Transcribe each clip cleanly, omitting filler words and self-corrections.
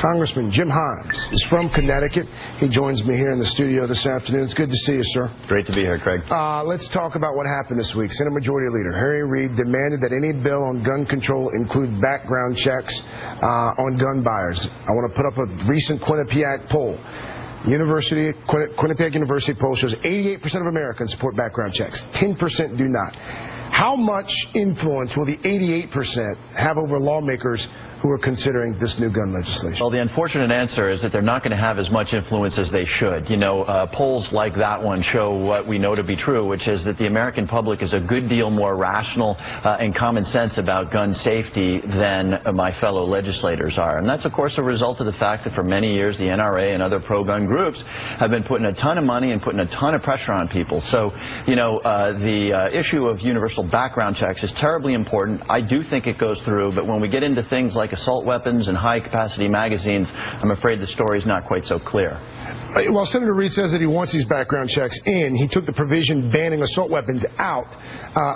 Congressman Jim Himes is from Connecticut. He joins me here in the studio this afternoon. It's good to see you, sir. Great to be here, Craig. Let's talk about what happened this week. Senate Majority Leader Harry Reid demanded that any bill on gun control include background checks on gun buyers. I want to put up a recent Quinnipiac poll. Quinnipiac University poll shows 88% of Americans support background checks. 10% do not. How much influence will the 88% have over lawmakers who are considering this new gun legislation? Well, the unfortunate answer is that they're not going to have as much influence as they should. You know, polls like that one show what we know to be true, which is that the American public is a good deal more rational and common sense about gun safety than my fellow legislators are. And that's, of course, a result of the fact that for many years the NRA and other pro-gun groups have been putting a ton of money and putting a ton of pressure on people. So, you know, the issue of universal background checks is terribly important. I do think it goes through, but when we get into things like assault weapons and high-capacity magazines, I'm afraid the story's not quite so clear. While Senator Reid says that he wants these background checks in, he took the provision banning assault weapons out,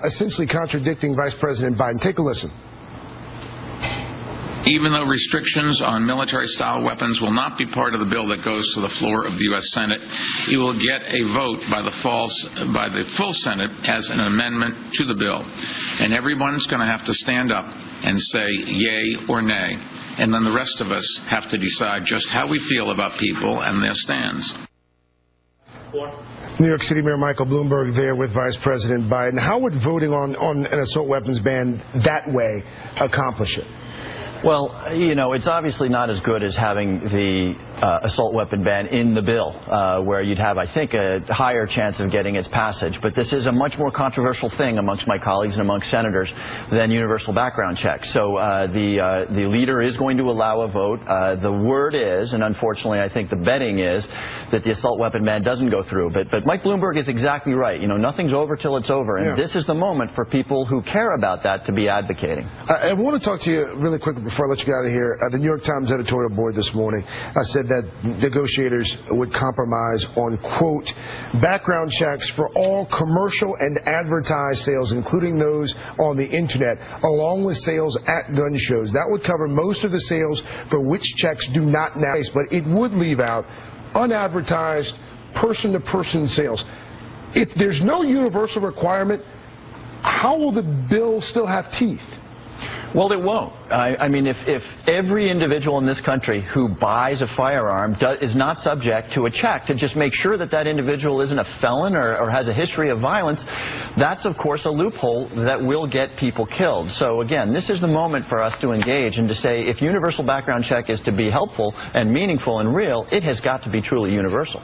essentially contradicting Vice President Biden. Take a listen. Even though restrictions on military-style weapons will not be part of the bill that goes to the floor of the U.S. Senate, it will get a vote by the full Senate as an amendment to the bill. And everyone's going to have to stand up and say yay or nay. And then the rest of us have to decide just how we feel about people and their stands. New York City Mayor Michael Bloomberg there with Vice President Biden. How would voting on an assault weapons ban that way accomplish it? Well, you know, it's obviously not as good as having the assault weapon ban in the bill, where you'd have, I think, a higher chance of getting its passage. But this is a much more controversial thing amongst my colleagues and amongst senators than universal background checks. So the leader is going to allow a vote. The word is, and unfortunately I think the betting is, that the assault weapon ban doesn't go through. But Mike Bloomberg is exactly right. You know, nothing's over till it's over. And this is the moment for people who care about that to be advocating. I want to talk to you really quickly before I let you get out of here. The New York Times editorial board this morning said that negotiators would compromise on, quote, background checks for all commercial and advertised sales, including those on the internet, along with sales at gun shows. That would cover most of the sales for which checks do not now, but it would leave out unadvertised person-to-person sales. If there's no universal requirement, how will the bill still have teeth? Well, it won't. I mean, if every individual in this country who buys a firearm is not subject to a check to just make sure that that individual isn't a felon or has a history of violence, that's, of course, a loophole that will get people killed. So, again, this is the moment for us to engage and to say if universal background check is to be helpful and meaningful and real, it has got to be truly universal.